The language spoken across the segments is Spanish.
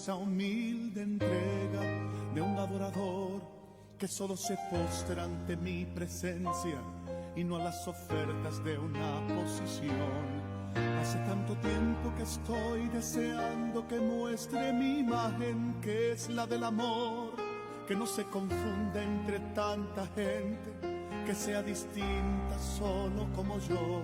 esa humilde entrega de un adorador que solo se postra ante mi presencia y no a las ofertas de una posición. Hace tanto tiempo que estoy deseando que muestre mi imagen, que es la del amor, que no se confunda entre tanta gente, que sea distinta solo como yo,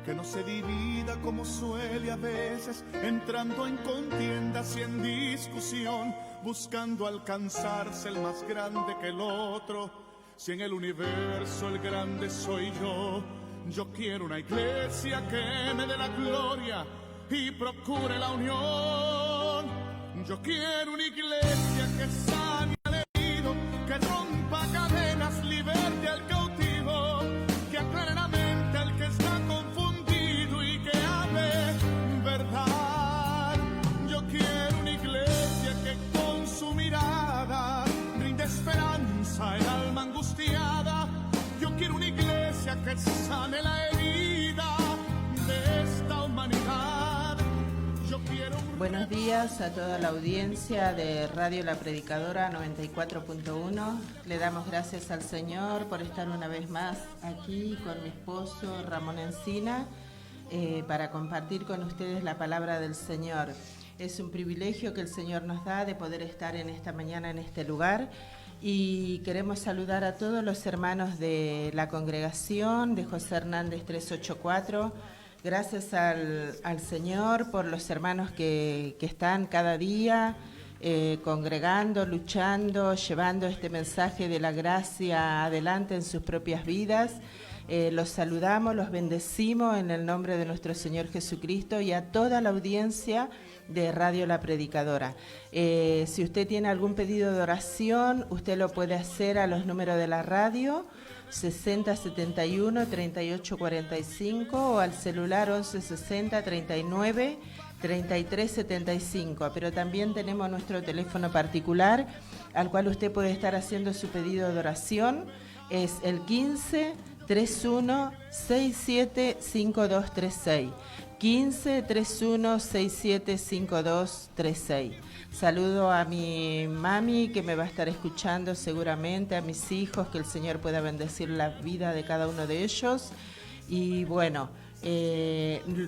que no se divida como suele a veces, entrando en contiendas y en discusión, buscando alcanzarse el más grande que el otro. Si en el universo el grande soy yo, yo quiero una iglesia que me dé la gloria y procure la unión. Yo quiero una iglesia que sane al herido, que rompa cadenas, liberte al cautivo, que aclare la mente al que está confundido y que hable verdad. Yo quiero una iglesia que con su mirada brinde esperanza al alma angustiada. Yo quiero una iglesia que sane la herida de esta humanidad. Yo quiero Buenos días a toda la audiencia de Radio La Predicadora 94.1. Le damos gracias al Señor por estar una vez más aquí con mi esposo Ramón Encina para compartir con ustedes la palabra del Señor. Es un privilegio que el Señor nos da de poder estar en esta mañana en este lugar. Y queremos saludar a todos los hermanos de la congregación de José Hernández 384. Gracias al Señor por los hermanos que están cada día congregando, luchando, llevando este mensaje de la gracia adelante en sus propias vidas. Los saludamos, los bendecimos en el nombre de nuestro Señor Jesucristo y a toda la audiencia de Radio La Predicadora. Si usted tiene algún pedido de oración, usted lo puede hacer a los números de la radio 6071-3845 o al celular 1160-39-3375. Pero también tenemos nuestro teléfono particular al cual usted puede estar haciendo su pedido de oración. Es el 15-3167-5236. 15-3167-5236. Saludo a mi mami que me va a estar escuchando seguramente, a mis hijos, que el Señor pueda bendecir la vida de cada uno de ellos. Y bueno,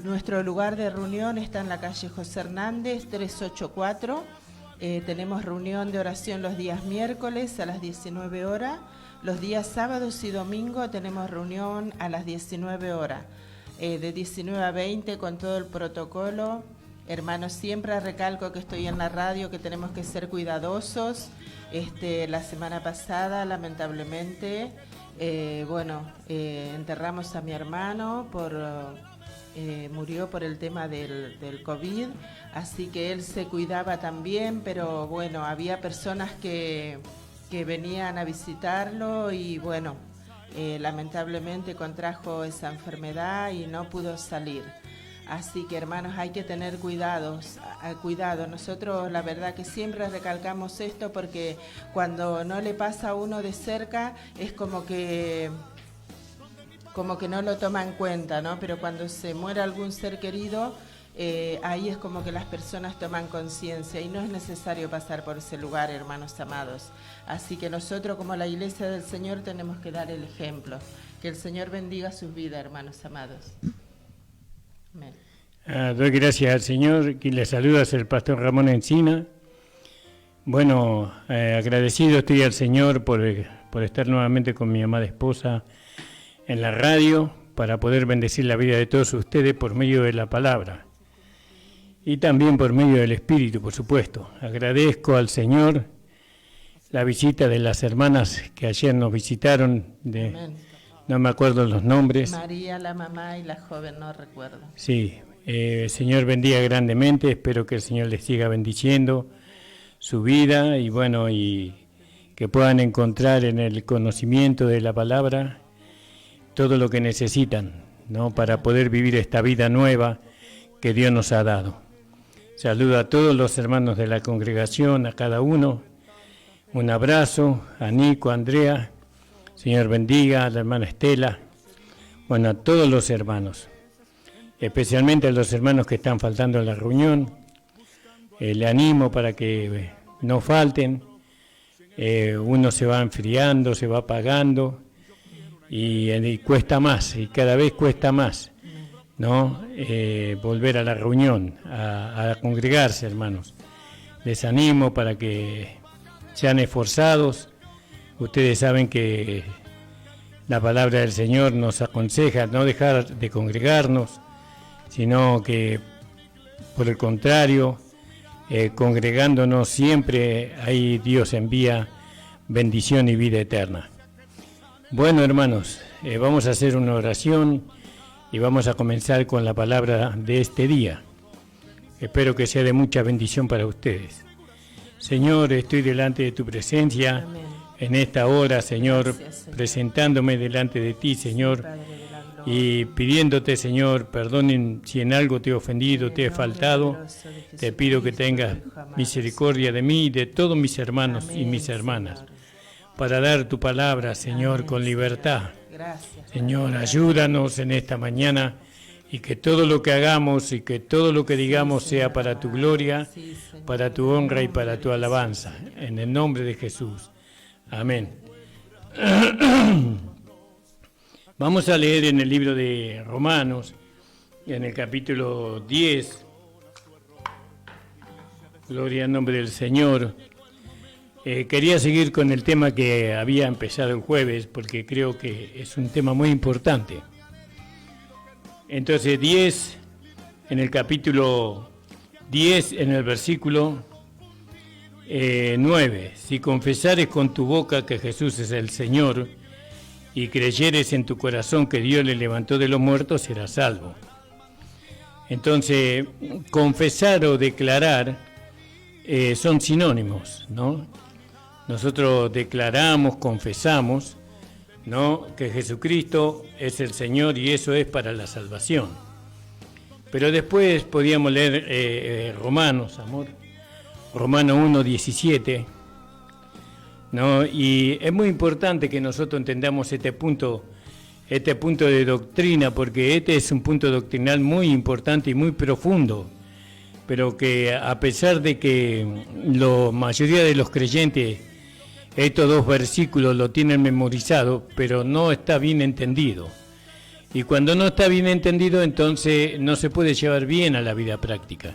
nuestro lugar de reunión está en la calle José Hernández 384. Tenemos reunión de oración los días miércoles a las 19 horas. Los días sábados y domingo tenemos reunión a las 19 horas. De 19 a 20 con todo el protocolo. Hermanos, siempre recalco que estoy en la radio, que tenemos que ser cuidadosos. La semana pasada, lamentablemente, enterramos a mi hermano, murió por el tema del COVID, así que él se cuidaba también, pero bueno, había personas que venían a visitarlo y bueno, lamentablemente contrajo esa enfermedad y no pudo salir. Así que hermanos, hay que tener cuidado. Nosotros la verdad que siempre recalcamos esto porque cuando no le pasa a uno de cerca es como que no lo toma en cuenta, ¿no? Pero cuando se muere algún ser querido, ahí es como que las personas toman conciencia y no es necesario pasar por ese lugar, hermanos amados. Así que nosotros como la Iglesia del Señor tenemos que dar el ejemplo. Que el Señor bendiga sus vidas, hermanos amados. Amén. Doy gracias al Señor. Quien le saluda es el pastor Ramón Encina. Bueno, agradecido estoy al Señor por estar nuevamente con mi amada esposa en la radio para poder bendecir la vida de todos ustedes por medio de la palabra y también por medio del Espíritu, por supuesto. Agradezco al Señor la visita de las hermanas que ayer nos visitaron, no me acuerdo los nombres. María, la mamá, y la joven, no recuerdo. Sí, Señor bendiga grandemente, espero que el Señor les siga bendiciendo su vida y bueno, y que puedan encontrar en el conocimiento de la palabra todo lo que necesitan, ¿no? Para poder vivir esta vida nueva que Dios nos ha dado. Saludo a todos los hermanos de la congregación, a cada uno. Un abrazo a Nico, a Andrea. Señor bendiga a la hermana Estela. Bueno, a todos los hermanos, especialmente a los hermanos que están faltando en la reunión. le animo para que no falten. Uno se va enfriando, se va apagando y cuesta más, y cada vez cuesta más, ¿no? Volver a la reunión, a congregarse, hermanos. Les animo para que sean esforzados. Ustedes saben que la palabra del Señor nos aconseja no dejar de congregarnos, sino que, por el contrario, congregándonos siempre, ahí Dios envía bendición y vida eterna. Bueno, hermanos, vamos a hacer una oración y vamos a comenzar con la palabra de este día. Espero que sea de mucha bendición para ustedes. Señor, estoy delante de tu presencia. Amén. En esta hora, Señor, gracias, Señor, presentándome delante de ti, Señor, y pidiéndote, Señor, perdonen si en algo te he ofendido, te he faltado. Te pido que tengas misericordia de mí y de todos mis hermanos y mis hermanas, para dar tu palabra, Señor, con libertad. Señor, ayúdanos en esta mañana y que todo lo que hagamos y que todo lo que digamos sea para tu gloria, para tu honra y para tu alabanza. En el nombre de Jesús. Amén. Vamos a leer en el libro de Romanos, en el capítulo 10. Gloria al nombre del Señor. Quería seguir con el tema que había empezado el jueves, porque creo que es un tema muy importante. Entonces, 10, en el capítulo 10, en el versículo 9. Si confesares con tu boca que Jesús es el Señor y creyeres en tu corazón que Dios le levantó de los muertos, serás salvo. Entonces, confesar o declarar son sinónimos, ¿no? Nosotros declaramos, confesamos, ¿no?, que Jesucristo es el Señor y eso es para la salvación. Pero después podíamos leer Romanos 1:17, ¿no? Y es muy importante que nosotros entendamos este punto de doctrina, porque este es un punto doctrinal muy importante y muy profundo, pero que a pesar de que la mayoría de los creyentes estos dos versículos lo tienen memorizado, pero no está bien entendido. Y cuando no está bien entendido, entonces no se puede llevar bien a la vida práctica.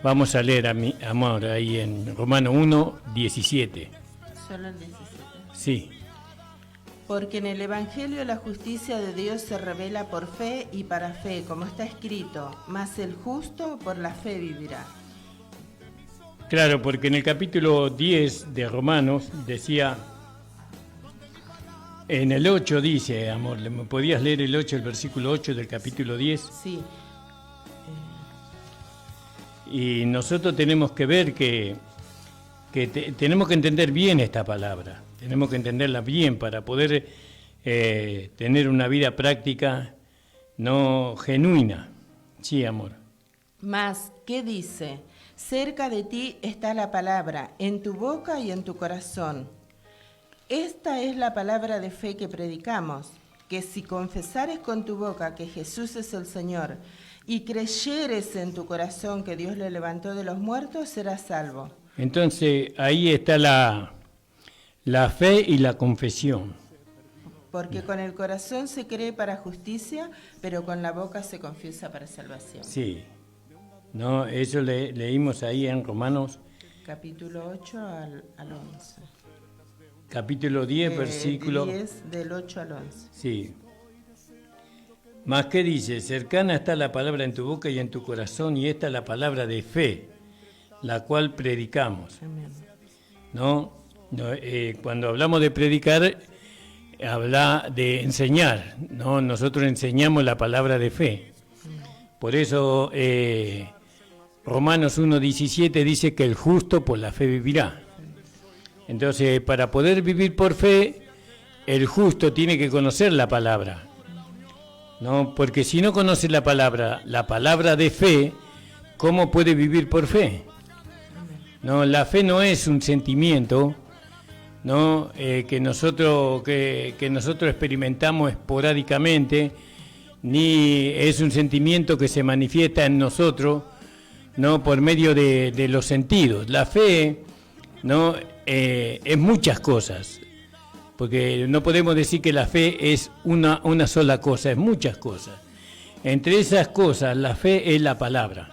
Vamos a leer, amor, ahí en Romanos 1:17. ¿Solo el 17? Sí. Porque en el Evangelio la justicia de Dios se revela por fe y para fe, como está escrito, mas el justo por la fe vivirá. Claro, porque en el capítulo 10 de Romanos decía, en el 8 dice, amor, ¿me podías leer el 8, el versículo 8 del capítulo 10? Sí. Y nosotros tenemos que ver que tenemos que entender bien esta palabra, tenemos que entenderla bien para poder tener una vida práctica no genuina. Sí, amor. Mas, ¿qué dice? Cerca de ti está la palabra, en tu boca y en tu corazón. Esta es la palabra de fe que predicamos, que si confesares con tu boca que Jesús es el Señor y creyeres en tu corazón que Dios le levantó de los muertos, serás salvo. Entonces, ahí está la fe y la confesión. Porque con el corazón se cree para justicia, pero con la boca se confiesa para salvación. Sí. No, eso leímos ahí en Romanos. Capítulo 8 al 11. Capítulo 10, versículo... 10 del 8 al 11. Sí. Más que dice, cercana está la palabra en tu boca y en tu corazón, y esta es la palabra de fe, la cual predicamos. Amén. ¿No? Cuando hablamos de predicar, habla de enseñar, ¿no? Nosotros enseñamos la palabra de fe. Por eso Romanos 1:17 dice que el justo por la fe vivirá. Entonces, para poder vivir por fe, el justo tiene que conocer la palabra, ¿no? Porque si no conoce la palabra de fe, ¿cómo puede vivir por fe? No, la fe no es un sentimiento, ¿no? que nosotros experimentamos esporádicamente, ni es un sentimiento que se manifiesta en nosotros ¿no? Por medio de los sentidos. La fe, ¿no? Es muchas cosas, porque no podemos decir que la fe es una sola cosa, es muchas cosas. Entre esas cosas, la fe es la palabra,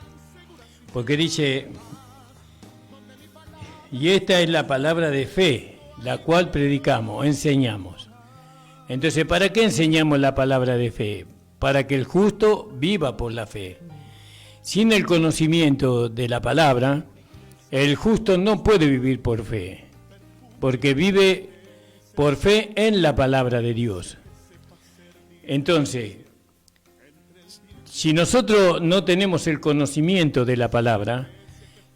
porque dice, y esta es la palabra de fe, la cual predicamos, enseñamos. Entonces, ¿para qué enseñamos la palabra de fe? Para que el justo viva por la fe. Sin el conocimiento de la palabra, el justo no puede vivir por fe, porque vive por fe en la palabra de Dios. Entonces, si nosotros no tenemos el conocimiento de la palabra,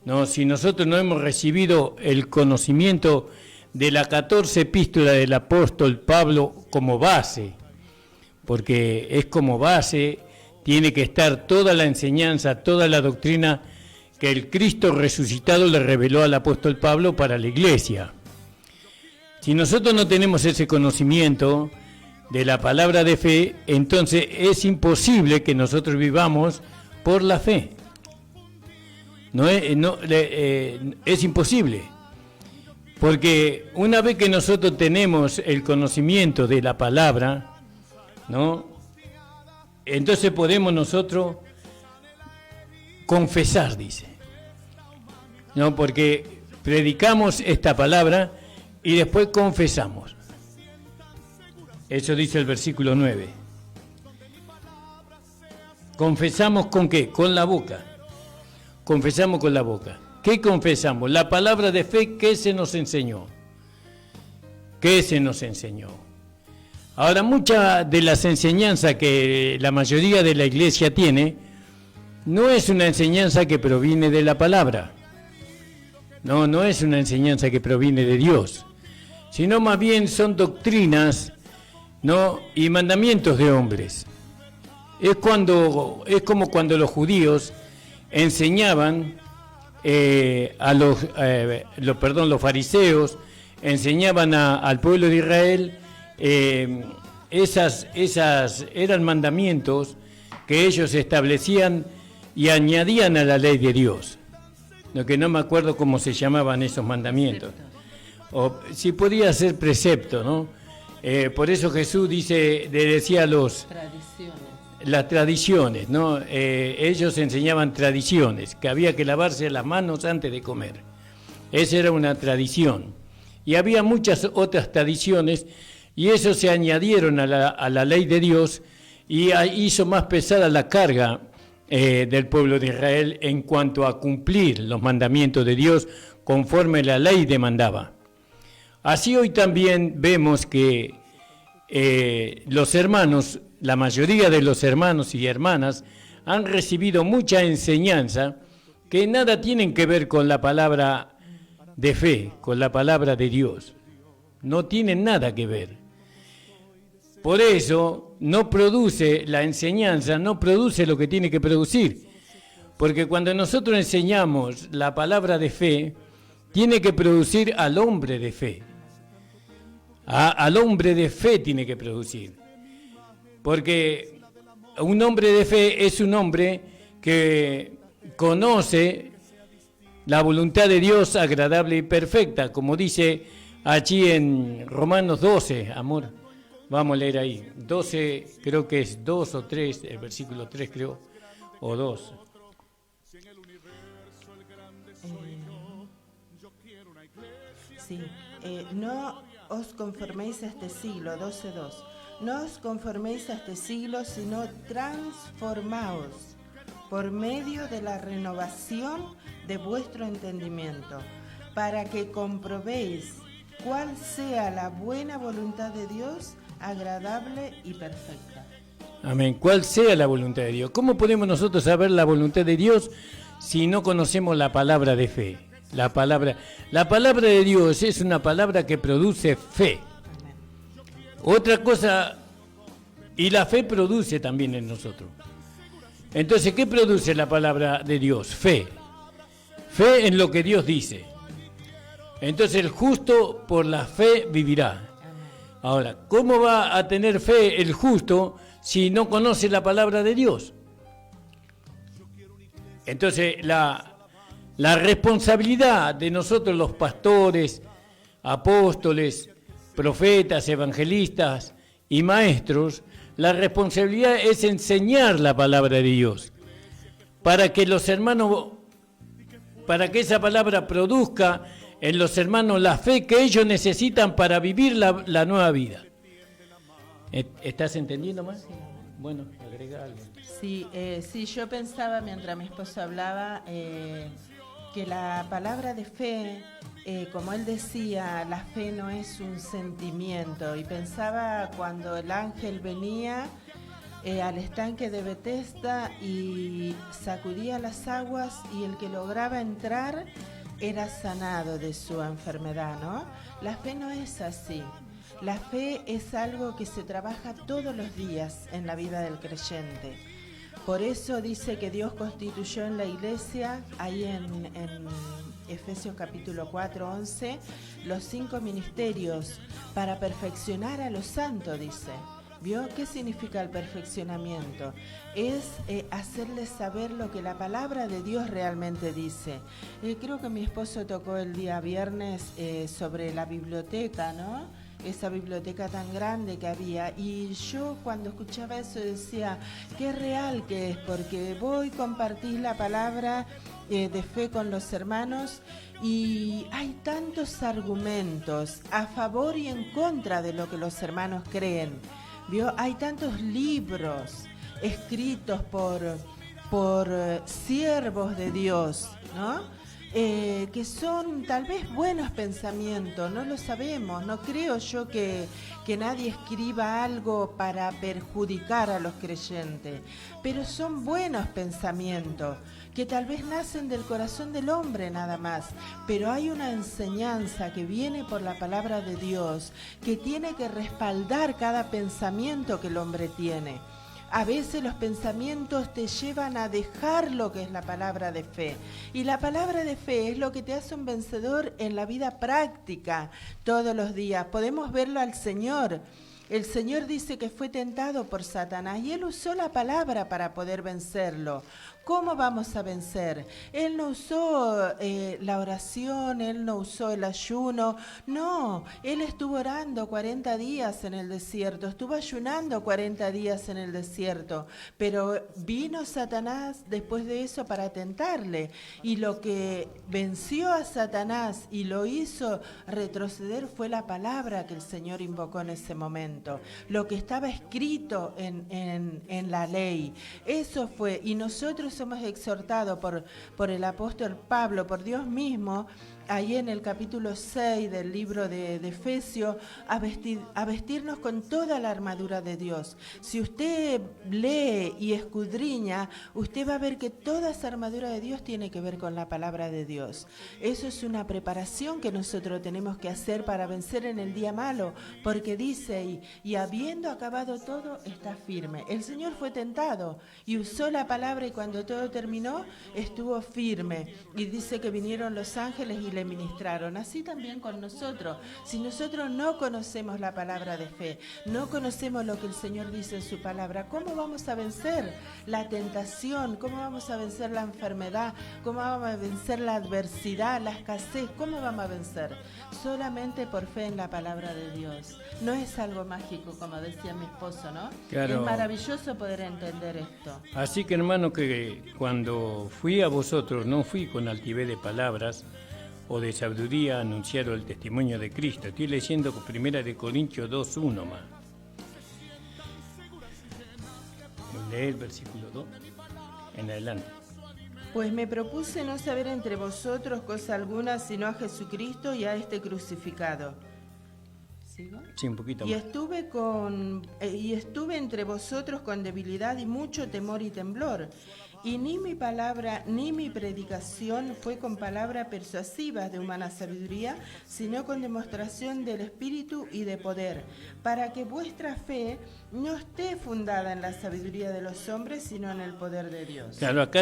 ¿no? Si nosotros no hemos recibido el conocimiento de la 14 epístola del apóstol Pablo como base, porque es como base, tiene que estar toda la enseñanza, toda la doctrina que el Cristo resucitado le reveló al apóstol Pablo para la iglesia. Si nosotros no tenemos ese conocimiento de la palabra de fe, entonces es imposible que nosotros vivamos por la fe. Es imposible. Porque una vez que nosotros tenemos el conocimiento de la palabra, ¿no? Entonces podemos nosotros confesar, dice, ¿no? Porque predicamos esta palabra y después confesamos. Eso dice el versículo 9. ¿Confesamos con qué? Con la boca. Confesamos con la boca. ¿Qué confesamos? La palabra de fe que se nos enseñó. ¿Qué se nos enseñó? Ahora, muchas de las enseñanzas que la mayoría de la iglesia tiene, no es una enseñanza que proviene de la palabra. No es una enseñanza que proviene de Dios, sino más bien son doctrinas, ¿no? Y mandamientos de hombres. Es como cuando los judíos enseñaban los fariseos enseñaban al pueblo de Israel, esas eran mandamientos que ellos establecían y añadían a la ley de Dios. Lo que no me acuerdo cómo se llamaban esos mandamientos. O si podía ser precepto, ¿no? Por eso Jesús le decía a las tradiciones, ¿no? Ellos enseñaban tradiciones, que había que lavarse las manos antes de comer. Esa era una tradición. Y había muchas otras tradiciones, y eso se añadieron a la ley de Dios, y hizo más pesada la carga del pueblo de Israel en cuanto a cumplir los mandamientos de Dios conforme la ley demandaba. Así hoy también vemos que los hermanos, la mayoría de los hermanos y hermanas han recibido mucha enseñanza que nada tienen que ver con la palabra de fe, con la palabra de Dios. No tienen nada que ver. Por eso no produce la enseñanza, no produce lo que tiene que producir. Porque cuando nosotros enseñamos la palabra de fe, tiene que producir al hombre de fe. Al hombre de fe tiene que producir. Porque un hombre de fe es un hombre que conoce la voluntad de Dios agradable y perfecta, como dice allí en Romanos 12, amor. Vamos a leer ahí. 12, creo que es 2 o 3, el versículo 3 creo, o 2. Sí, no os conforméis a este siglo, 12:2. No os conforméis a este siglo, sino transformaos por medio de la renovación de vuestro entendimiento, para que comprobéis cuál sea la buena voluntad de Dios, agradable y perfecta. Amén. ¿Cuál sea la voluntad de Dios? ¿Cómo podemos nosotros saber la voluntad de Dios si no conocemos la palabra de fe? La palabra de Dios es una palabra que produce fe. Amén. Otra cosa, y la fe produce también en nosotros. Entonces, ¿qué produce la palabra de Dios? Fe. Fe en lo que Dios dice. Entonces, el justo por la fe vivirá. Ahora, ¿cómo va a tener fe el justo si no conoce la palabra de Dios? Entonces, la responsabilidad de nosotros los pastores, apóstoles, profetas, evangelistas y maestros, la responsabilidad es enseñar la palabra de Dios, para que los hermanos, para que esa palabra produzca en los hermanos la fe que ellos necesitan para vivir la nueva vida. ¿Estás entendiendo más? Bueno, agrega algo. Sí, yo pensaba mientras mi esposo hablaba que la palabra de fe, como él decía, la fe no es un sentimiento, y pensaba cuando el ángel venía al estanque de Betesda y sacudía las aguas y el que lograba entrar era sanado de su enfermedad, ¿no? La fe no es así. La fe es algo que se trabaja todos los días en la vida del creyente. Por eso dice que Dios constituyó en la iglesia, ahí en Efesios capítulo 4, 11, los 5 ministerios para perfeccionar a los santos, dice. ¿Vio? ¿Qué significa el perfeccionamiento? Es hacerles saber lo que la palabra de Dios realmente dice. Creo que mi esposo tocó el día viernes sobre la biblioteca, ¿no? Esa biblioteca tan grande que había, y yo cuando escuchaba eso decía, qué real que es, porque voy, compartís la palabra de fe con los hermanos y hay tantos argumentos a favor y en contra de lo que los hermanos creen. ¿Vio? Hay tantos libros escritos por siervos de Dios, ¿no? Que son tal vez buenos pensamientos, no lo sabemos, no creo yo que nadie escriba algo para perjudicar a los creyentes, pero son buenos pensamientos que tal vez nacen del corazón del hombre nada más, pero hay una enseñanza que viene por la palabra de Dios que tiene que respaldar cada pensamiento que el hombre tiene. A veces los pensamientos te llevan a dejar lo que es la palabra de fe. Y la palabra de fe es lo que te hace un vencedor en la vida práctica todos los días. Podemos verlo al Señor. El Señor dice que fue tentado por Satanás y Él usó la palabra para poder vencerlo. ¿Cómo vamos a vencer? Él no usó la oración, Él no usó el ayuno. No, Él estuvo orando 40 días en el desierto, estuvo ayunando 40 días en el desierto. Pero vino Satanás después de eso para tentarle. Y lo que venció a Satanás y lo hizo retroceder fue la palabra que el Señor invocó en ese momento. Lo que estaba escrito en la ley. Eso fue, y nosotros somos exhortados por el apóstol Pablo, por Dios mismo, ahí en el capítulo 6 del libro de Efesios, a vestirnos con toda la armadura de Dios. Si usted lee y escudriña, usted va a ver que toda esa armadura de Dios tiene que ver con la palabra de Dios. Eso es una preparación que nosotros tenemos que hacer para vencer en el día malo, porque dice, y habiendo acabado todo, está firme. El Señor fue tentado y usó la palabra, y cuando todo terminó, estuvo firme. Y dice que vinieron los ángeles y le ministraron. Así también con nosotros. Si nosotros no conocemos la palabra de fe, no conocemos lo que el Señor dice en su palabra, ¿cómo vamos a vencer la tentación? ¿Cómo vamos a vencer la enfermedad? ¿Cómo vamos a vencer la adversidad, la escasez? ¿Cómo vamos a vencer? Solamente por fe en la palabra de Dios. No es algo mágico, como decía mi esposo, ¿no? Claro. Es maravilloso poder entender esto. Así que, hermano, que cuando fui a vosotros, no fui con altivez de palabras o de sabiduría a anunciar el testimonio de Cristo. Estoy leyendo 1 Corintios 2:1 más. Lee el versículo 2 en adelante. Pues me propuse no saber entre vosotros cosa alguna, sino a Jesucristo y a este crucificado. ¿Sigo? Sí, un poquito más. Y estuve entre vosotros con debilidad y mucho temor y temblor. Y ni mi palabra ni mi predicación fue con palabras persuasivas de humana sabiduría, sino con demostración del Espíritu y de poder, para que vuestra fe no esté fundada en la sabiduría de los hombres, sino en el poder de Dios. Claro, acá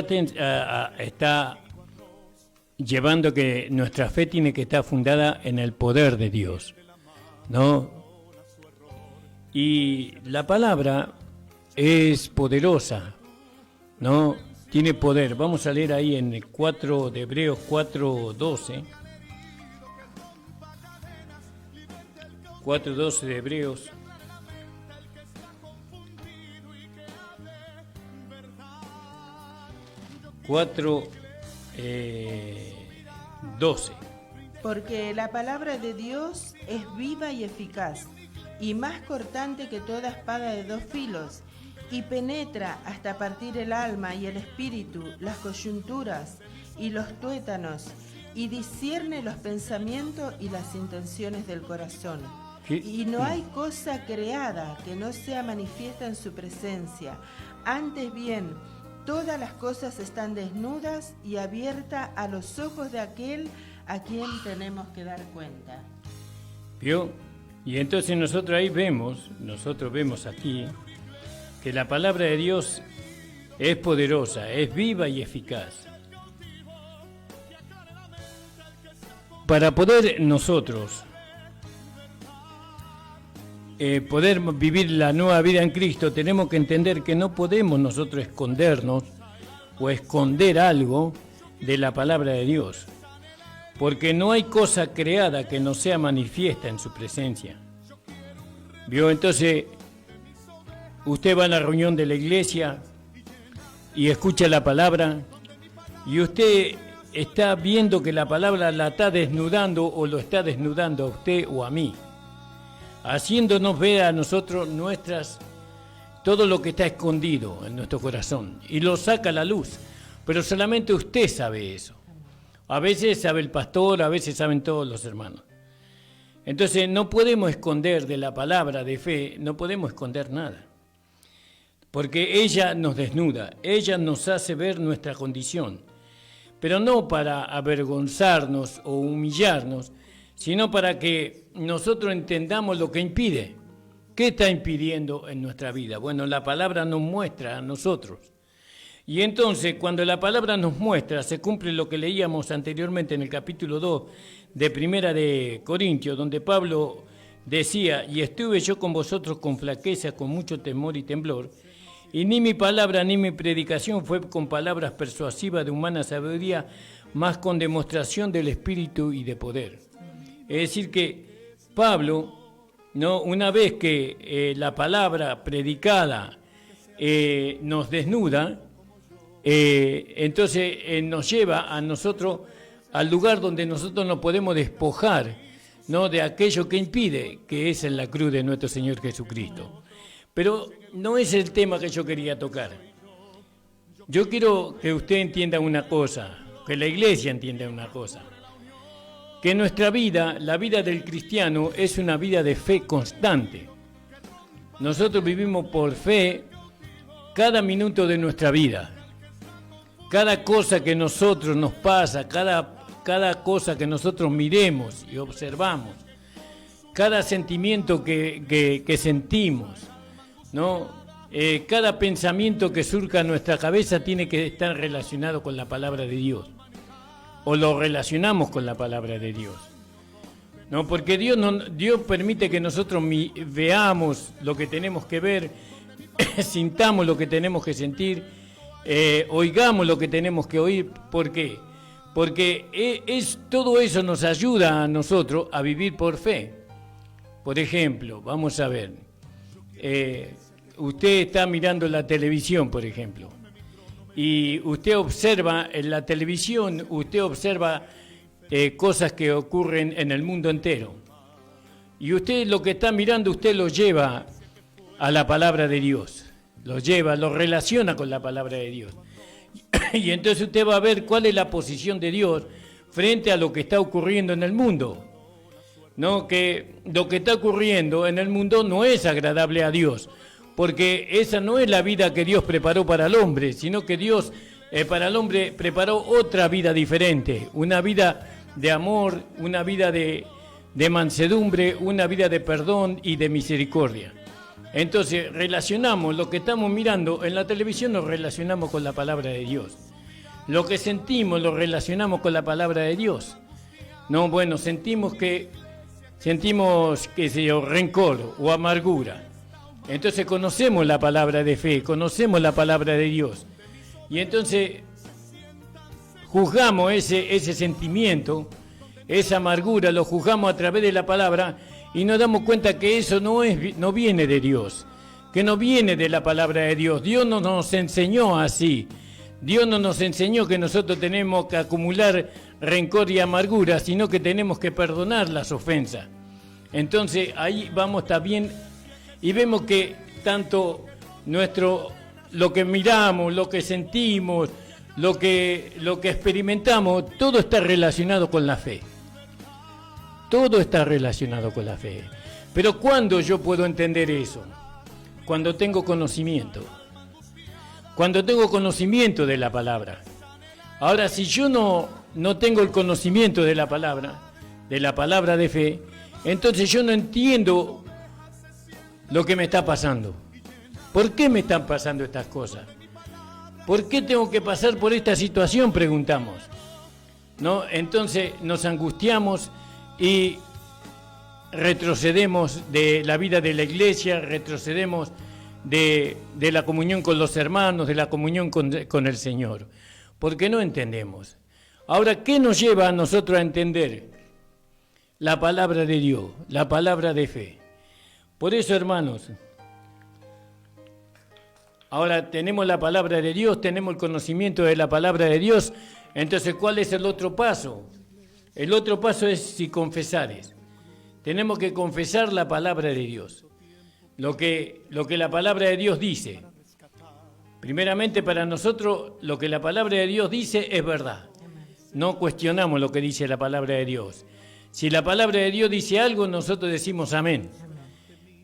está llevando que nuestra fe tiene que estar fundada en el poder de Dios, ¿no? Y la palabra es poderosa, ¿no? tiene poder. Vamos a leer ahí en el 4 de Hebreos 4:12. 4:12 de Hebreos. Cuatro 12. Porque la palabra de Dios es viva y eficaz, y más cortante que toda espada de dos filos, y penetra hasta partir el alma y el espíritu, las coyunturas y los tuétanos, y discierne los pensamientos y las intenciones del corazón. Y no hay cosa creada que no sea manifiesta en su presencia. Antes bien, todas las cosas están desnudas y abiertas a los ojos de aquel a quien tenemos que dar cuenta. ¿Vio? Y entonces nosotros vemos aquí que la palabra de Dios es poderosa, es viva y eficaz. Para poder nosotros poder vivir la nueva vida en Cristo, tenemos que entender que no podemos nosotros escondernos o esconder algo de la palabra de Dios, porque no hay cosa creada que no sea manifiesta en su presencia. ¿Vio? Entonces, usted va a la reunión de la iglesia y escucha la palabra, y usted está viendo que la palabra la está desnudando o lo está desnudando a usted o a mí, haciéndonos ver a nosotros todo lo que está escondido en nuestro corazón, y lo saca a la luz, pero solamente usted sabe eso. A veces sabe el pastor, a veces saben todos los hermanos. Entonces no podemos esconder de la palabra de fe, no podemos esconder nada, porque ella nos desnuda, ella nos hace ver nuestra condición, pero no para avergonzarnos o humillarnos, sino para que nosotros entendamos lo que impide. ¿Qué está impidiendo en nuestra vida? Bueno, la palabra nos muestra a nosotros. Y entonces, cuando la palabra nos muestra, se cumple lo que leíamos anteriormente en el capítulo 2 de Primera de Corintios, donde Pablo decía: y estuve yo con vosotros con flaqueza, con mucho temor y temblor, y ni mi palabra ni mi predicación fue con palabras persuasivas de humana sabiduría, mas con demostración del Espíritu y de poder. Es decir que Pablo, ¿no?, una vez que la palabra predicada nos desnuda, entonces nos lleva a nosotros al lugar donde nosotros nos podemos despojar, ¿no?, de aquello que impide, que es en la cruz de nuestro Señor Jesucristo. Pero no es el tema que yo quería tocar. Yo quiero que usted entienda una cosa, que la iglesia entienda una cosa, que nuestra vida, la vida del cristiano, es una vida de fe constante. Nosotros vivimos por fe cada minuto de nuestra vida. Cada cosa que nosotros nos pasa, cada cosa que nosotros miremos y observamos, cada sentimiento que sentimos, ¿no? Cada pensamiento que surca en nuestra cabeza tiene que estar relacionado con la palabra de Dios, o lo relacionamos con la palabra de Dios, ¿no? Porque Dios permite que nosotros veamos lo que tenemos que ver, sintamos lo que tenemos que sentir, oigamos lo que tenemos que oír. ¿Por qué? Porque todo eso nos ayuda a nosotros a vivir por fe. Por ejemplo, vamos a ver, usted está mirando la televisión, por ejemplo, y usted observa en la televisión, usted observa cosas que ocurren en el mundo entero. Y usted lo que está mirando, usted lo lleva a la palabra de Dios. Lo relaciona con la palabra de Dios. Y entonces usted va a ver cuál es la posición de Dios frente a lo que está ocurriendo en el mundo. ¿No? Que lo que está ocurriendo en el mundo no es agradable a Dios, porque esa no es la vida que Dios preparó para el hombre, sino que Dios para el hombre preparó otra vida diferente, una vida de amor, una vida de mansedumbre, una vida de perdón y de misericordia. Entonces relacionamos lo que estamos mirando en la televisión, lo relacionamos con la palabra de Dios. Lo que sentimos lo relacionamos con la palabra de Dios. No, bueno, sentimos qué sé yo, rencor o amargura. Entonces conocemos la palabra de fe, conocemos la palabra de Dios. Y entonces juzgamos ese sentimiento, esa amargura, lo juzgamos a través de la palabra y nos damos cuenta que eso no viene de Dios, que no viene de la palabra de Dios. Dios no nos enseñó así. Dios no nos enseñó que nosotros tenemos que acumular rencor y amargura, sino que tenemos que perdonar las ofensas. Entonces ahí vamos también y vemos que tanto lo que miramos, lo que sentimos, lo que experimentamos, todo está relacionado con la fe. Todo está relacionado con la fe. Pero ¿cuándo yo puedo entender eso? Cuando tengo conocimiento. Cuando tengo conocimiento de la palabra. Ahora, si yo no tengo el conocimiento de la palabra de fe, entonces yo no entiendo lo que me está pasando. ¿Por qué me están pasando estas cosas? ¿Por qué tengo que pasar por esta situación? Preguntamos. ¿No? Entonces nos angustiamos y retrocedemos de la vida de la iglesia, retrocedemos de la comunión con los hermanos, de la comunión con el Señor, porque no entendemos. Ahora, ¿qué nos lleva a nosotros a entender? La palabra de Dios, la palabra de fe. Por eso, hermanos, ahora tenemos la palabra de Dios, tenemos el conocimiento de la palabra de Dios. Entonces, ¿cuál es el otro paso? El otro paso es si confesares. Tenemos que confesar la palabra de Dios. Lo que la palabra de Dios dice. Primeramente, para nosotros, lo que la palabra de Dios dice es verdad. No cuestionamos lo que dice la palabra de Dios. Si la palabra de Dios dice algo, nosotros decimos amén.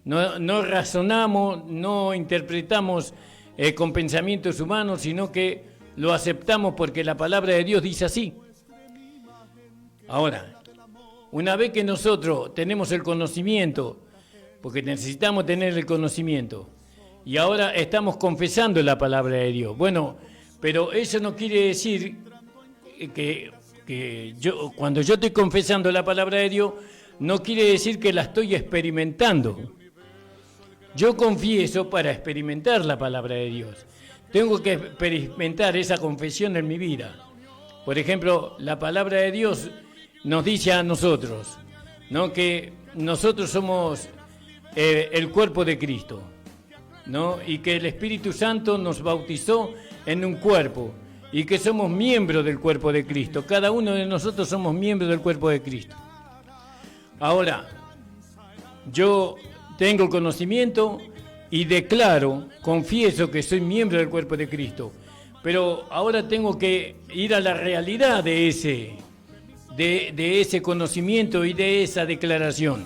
No razonamos, no interpretamos con pensamientos humanos, sino que lo aceptamos porque la palabra de Dios dice así. Ahora, una vez que nosotros tenemos el conocimiento, porque necesitamos tener el conocimiento, y ahora estamos confesando la palabra de Dios. Bueno, pero eso no quiere decir que cuando yo estoy confesando la palabra de Dios, no quiere decir que la estoy experimentando. Yo confieso para experimentar la palabra de Dios. Tengo que experimentar esa confesión en mi vida. Por ejemplo, la palabra de Dios nos dice a nosotros, ¿no?, que nosotros somos el cuerpo de Cristo, ¿no?, y que el Espíritu Santo nos bautizó en un cuerpo y que somos miembros del cuerpo de Cristo. Cada uno de nosotros somos miembros del cuerpo de Cristo. Ahora, yo tengo conocimiento y declaro, confieso que soy miembro del cuerpo de Cristo, pero ahora tengo que ir a la realidad de ese conocimiento y de esa declaración.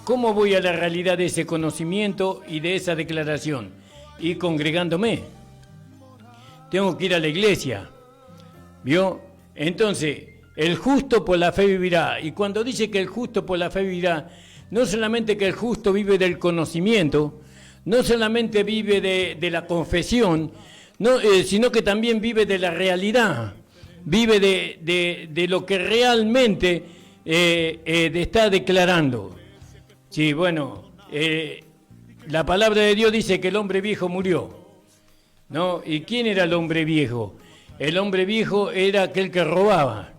¿Cómo voy a la realidad de ese conocimiento y de esa declaración? Y congregándome. Tengo que ir a la iglesia. ¿Vio? Entonces, el justo por la fe vivirá. Y cuando dice que el justo por la fe vivirá, no solamente que el justo vive del conocimiento, no solamente vive de la confesión, sino que también vive de la realidad. Vive de lo que realmente está declarando. Sí, bueno, la palabra de Dios dice que el hombre viejo murió, ¿no? ¿Y quién era el hombre viejo? El hombre viejo era aquel que robaba,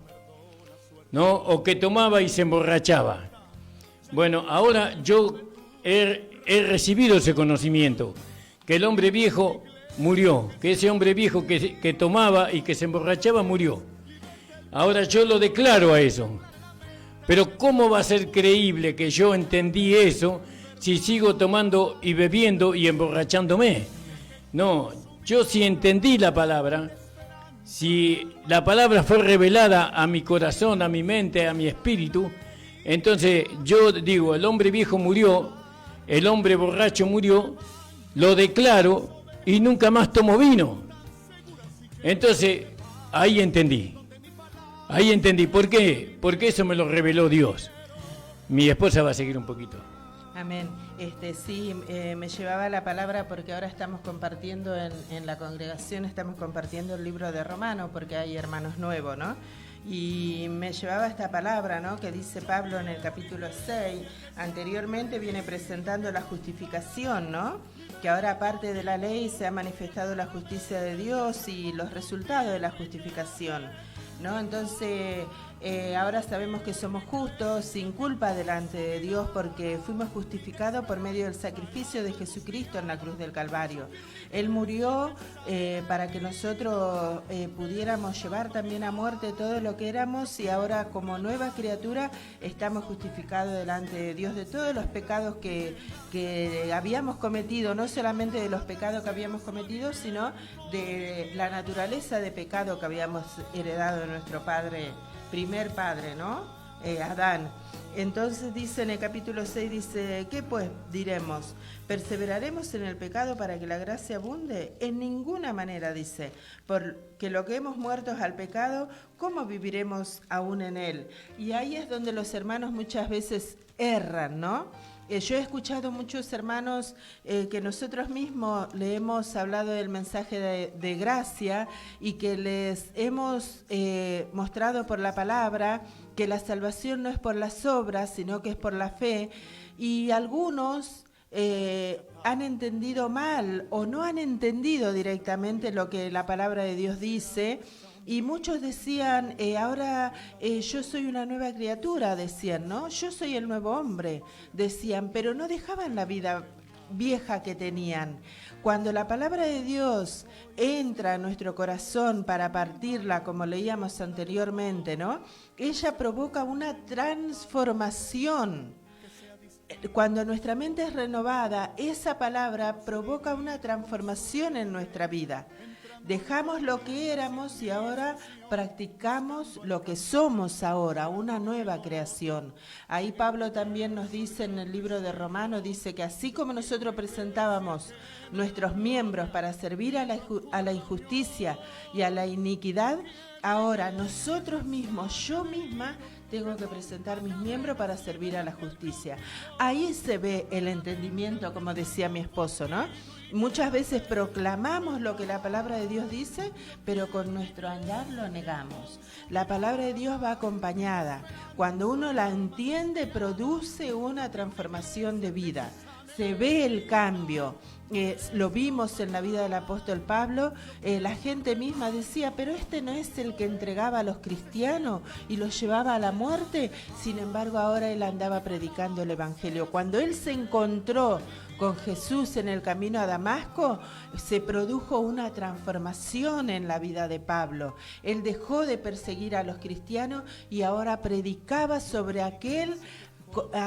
¿no?, o que tomaba y se emborrachaba. Bueno, ahora yo he recibido ese conocimiento, que el hombre viejo murió, que ese hombre viejo que tomaba y que se emborrachaba murió. Ahora yo lo declaro a eso. Pero ¿cómo va a ser creíble que yo entendí eso si sigo tomando y bebiendo y emborrachándome? No, yo sí entendí la palabra, si la palabra fue revelada a mi corazón, a mi mente, a mi espíritu, entonces yo digo, el hombre viejo murió, el hombre borracho murió, lo declaro y nunca más tomo vino. Entonces, ahí entendí. ¿Por qué? Porque eso me lo reveló Dios. Mi esposa va a seguir un poquito. Amén. Sí, me llevaba la palabra porque ahora estamos compartiendo en la congregación, estamos compartiendo el libro de Romano, porque hay hermanos nuevos, ¿no?, Y me llevaba esta palabra, ¿no?, que dice Pablo en el capítulo 6. Anteriormente viene presentando la justificación, ¿no?, que ahora aparte de la ley se ha manifestado la justicia de Dios y los resultados de la justificación, ¿no? Entonces, ahora sabemos que somos justos, sin culpa delante de Dios, porque fuimos justificados por medio del sacrificio de Jesucristo en la cruz del Calvario. Él murió para que nosotros pudiéramos llevar también a muerte todo lo que éramos, y ahora como nueva criatura estamos justificados delante de Dios de todos los pecados que habíamos cometido, no solamente de los pecados que habíamos cometido, sino de la naturaleza de pecado que habíamos heredado de nuestro primer padre, ¿no? Adán. Entonces dice en el capítulo 6, dice, ¿qué pues diremos? ¿Perseveraremos en el pecado para que la gracia abunde? En ninguna manera, dice, porque lo que hemos muerto es al pecado, ¿cómo viviremos aún en él? Y ahí es donde los hermanos muchas veces erran, ¿no? Yo he escuchado muchos hermanos que nosotros mismos le hemos hablado del mensaje de gracia y que les hemos mostrado por la palabra que la salvación no es por las obras, sino que es por la fe, y algunos han entendido mal o no han entendido directamente lo que la palabra de Dios dice. Y muchos decían, ahora yo soy una nueva criatura, decían, ¿no? Yo soy el nuevo hombre, decían, pero no dejaban la vida vieja que tenían. Cuando la palabra de Dios entra a nuestro corazón para partirla, como leíamos anteriormente, ¿no? Ella provoca una transformación. Cuando nuestra mente es renovada, esa palabra provoca una transformación en nuestra vida. Dejamos lo que éramos y ahora practicamos lo que somos ahora, una nueva creación. Ahí Pablo también nos dice en el libro de Romanos, dice que así como nosotros presentábamos nuestros miembros para servir a la injusticia y a la iniquidad, ahora nosotros mismos, yo misma, tengo que presentar mis miembros para servir a la justicia. Ahí se ve el entendimiento, como decía mi esposo, ¿no? Muchas veces proclamamos lo que la palabra de Dios dice, pero con nuestro andar lo negamos. La palabra de Dios va acompañada. Cuando uno la entiende, produce una transformación de vida. Se ve el cambio. Lo vimos en la vida del apóstol Pablo. La gente misma decía, pero este no es el que entregaba a los cristianos y los llevaba a la muerte. Sin embargo, ahora él andaba predicando el evangelio. Cuando él se encontró con Jesús en el camino a Damasco, se produjo una transformación en la vida de Pablo. Él dejó de perseguir a los cristianos y ahora predicaba sobre aquel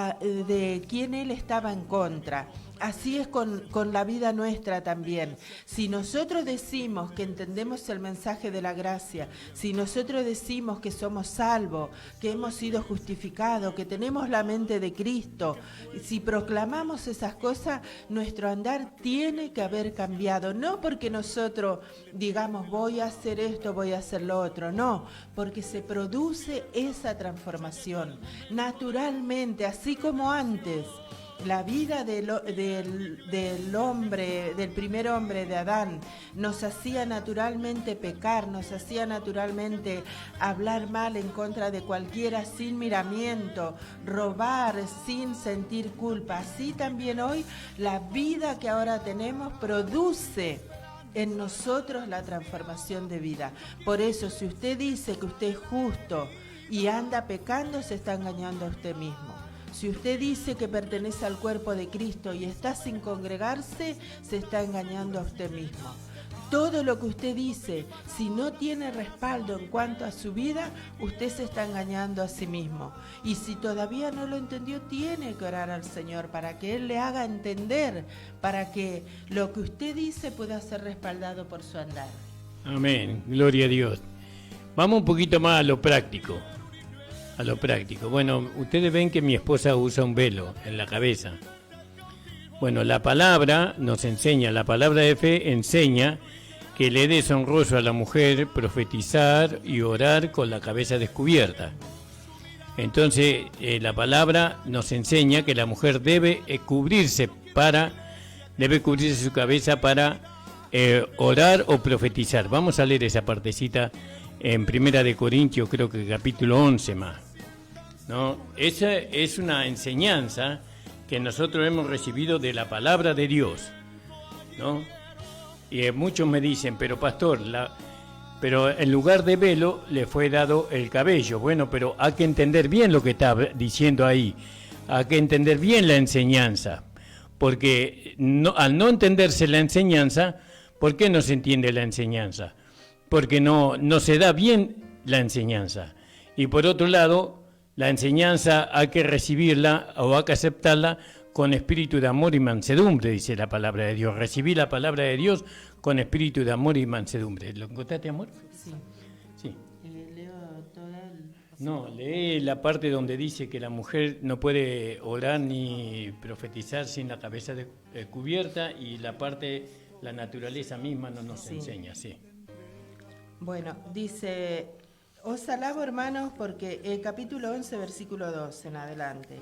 de quien él estaba en contra. Así es con la vida nuestra también. Si nosotros decimos que entendemos el mensaje de la gracia, si nosotros decimos que somos salvos, que hemos sido justificados, que tenemos la mente de Cristo, si proclamamos esas cosas, nuestro andar tiene que haber cambiado. No porque nosotros digamos voy a hacer esto, voy a hacer lo otro, no, porque se produce esa transformación naturalmente, así como antes. La vida del hombre, del primer hombre de Adán, nos hacía naturalmente pecar, nos hacía naturalmente hablar mal en contra de cualquiera sin miramiento, robar sin sentir culpa. Así también hoy la vida que ahora tenemos produce en nosotros la transformación de vida. Por eso, si usted dice que usted es justo y anda pecando, se está engañando a usted mismo. Si usted dice que pertenece al cuerpo de Cristo y está sin congregarse, se está engañando a usted mismo. Todo lo que usted dice, si no tiene respaldo en cuanto a su vida, usted se está engañando a sí mismo. Y si todavía no lo entendió, tiene que orar al Señor para que Él le haga entender, para que lo que usted dice pueda ser respaldado por su andar. Amén, gloria a Dios. Vamos un poquito más a lo práctico. Bueno, ustedes ven que mi esposa usa un velo en la cabeza. Bueno, la palabra nos enseña, la palabra de fe enseña que le es deshonroso a la mujer profetizar y orar con la cabeza descubierta. Entonces, la palabra nos enseña que la mujer debe cubrirse su cabeza para orar o profetizar. Vamos a leer esa partecita en Primera de Corintios, creo que capítulo 11 más, ¿no? Esa es una enseñanza que nosotros hemos recibido de la palabra de Dios, ¿no? Y muchos me dicen, pero pastor, pero en lugar de velo le fue dado el cabello. Bueno, pero hay que entender bien lo que está diciendo ahí, hay que entender bien la enseñanza, porque al no entenderse la enseñanza, ¿por qué no se entiende la enseñanza? Porque no se da bien la enseñanza. Y por otro lado, la enseñanza hay que recibirla o hay que aceptarla con espíritu de amor y mansedumbre, dice la palabra de Dios. Recibí la palabra de Dios con espíritu de amor y mansedumbre. ¿Lo encontraste, amor? Sí. Sí. Leo toda el... No, lee la parte donde dice que la mujer no puede orar ni profetizar sin la cabeza cubierta, y la parte, la naturaleza misma no nos enseña, sí. Bueno, dice, os alabo hermanos porque, capítulo 11, versículo 2 en adelante.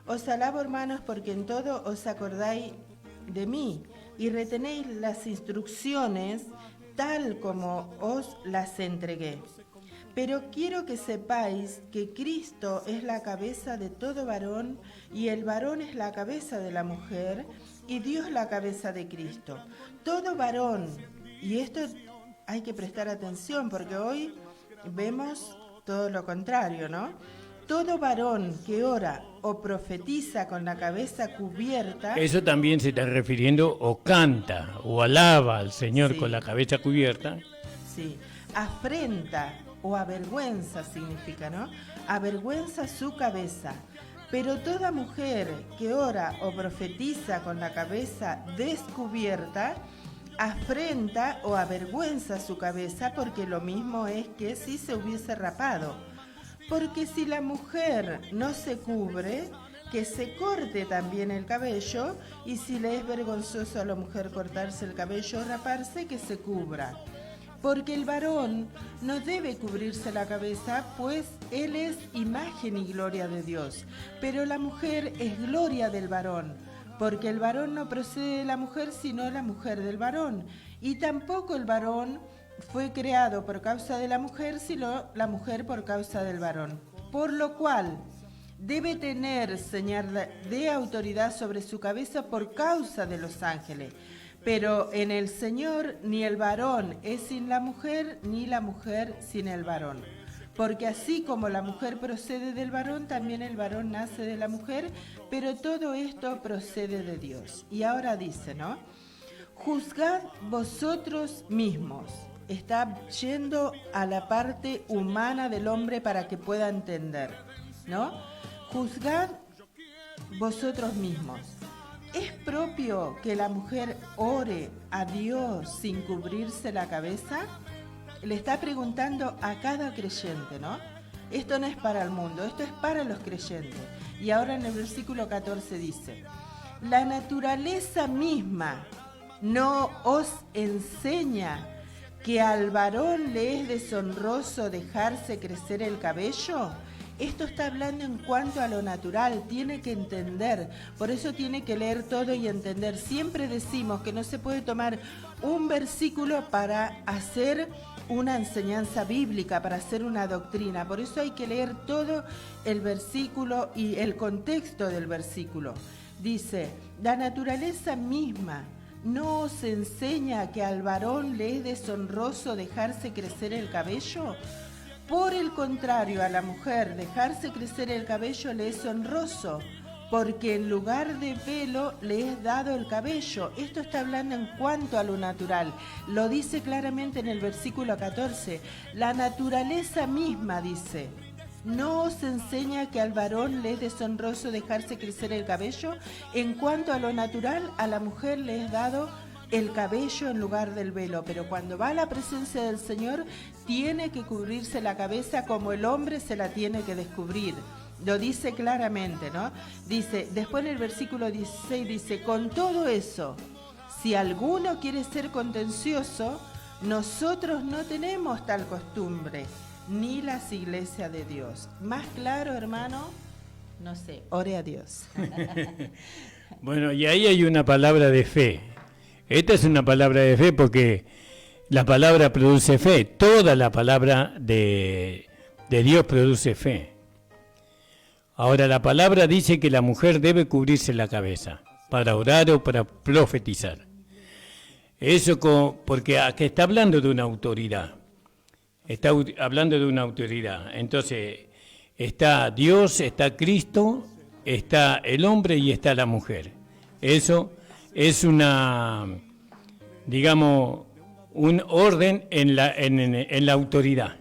Os alabo hermanos porque en todo os acordáis de mí y retenéis las instrucciones tal como os las entregué. Pero quiero que sepáis que Cristo es la cabeza de todo varón y el varón es la cabeza de la mujer y Dios la cabeza de Cristo. Todo varón, y esto hay que prestar atención porque hoy vemos todo lo contrario, ¿no? Todo varón que ora o profetiza con la cabeza cubierta... Eso también se está refiriendo, o canta o alaba al Señor con la cabeza cubierta. Sí, afrenta o avergüenza significa, ¿no? Avergüenza su cabeza. Pero toda mujer que ora o profetiza con la cabeza descubierta, afrenta o avergüenza su cabeza, porque lo mismo es que si se hubiese rapado. Porque si la mujer no se cubre, que se corte también el cabello, y si le es vergonzoso a la mujer cortarse el cabello o raparse, que se cubra. Porque el varón no debe cubrirse la cabeza, pues él es imagen y gloria de Dios, pero la mujer es gloria del varón, porque el varón no procede de la mujer, sino la mujer del varón, y tampoco el varón fue creado por causa de la mujer, sino la mujer por causa del varón. Por lo cual debe tener señal de autoridad sobre su cabeza por causa de los ángeles. Pero en el Señor ni el varón es sin la mujer, ni la mujer sin el varón. Porque así como la mujer procede del varón, también el varón nace de la mujer, pero todo esto procede de Dios. Y ahora dice, ¿no? Juzgad vosotros mismos. Está yendo a la parte humana del hombre para que pueda entender, ¿no? Juzgad vosotros mismos. ¿Es propio que la mujer ore a Dios sin cubrirse la cabeza? Le está preguntando a cada creyente, ¿no? Esto no es para el mundo, esto es para los creyentes. Y ahora en el versículo 14 dice, la naturaleza misma no os enseña que al varón le es deshonroso dejarse crecer el cabello. Esto está hablando en cuanto a lo natural, tiene que entender, por eso tiene que leer todo y entender. Siempre decimos que no se puede tomar un versículo para hacer una enseñanza bíblica, para hacer una doctrina, por eso hay que leer todo el versículo y el contexto del versículo. Dice, la naturaleza misma ¿no os enseña que al varón le es deshonroso dejarse crecer el cabello? Por el contrario, a la mujer dejarse crecer el cabello le es honroso, porque en lugar de velo le es dado el cabello. Esto está hablando en cuanto a lo natural. Lo dice claramente en el versículo 14. La naturaleza misma dice, ¿no os enseña que al varón le es deshonroso dejarse crecer el cabello? En cuanto a lo natural, a la mujer le es dado el cabello en lugar del velo, pero cuando va a la presencia del Señor, tiene que cubrirse la cabeza como el hombre se la tiene que descubrir. Lo dice claramente, ¿no? Dice, después en el versículo 16 dice, con todo eso, si alguno quiere ser contencioso, nosotros no tenemos tal costumbre, ni las iglesias de Dios. Más claro, hermano, no sé, ore a Dios. Bueno, y ahí hay una palabra de fe. Esta es una palabra de fe porque La palabra produce fe, toda la palabra de Dios produce fe. Ahora la palabra dice que la mujer debe cubrirse la cabeza para orar o para profetizar. Eso porque aquí está hablando de una autoridad. Está hablando de una autoridad. Entonces, está Dios, está Cristo, está el hombre y está la mujer. Eso es un orden en la autoridad.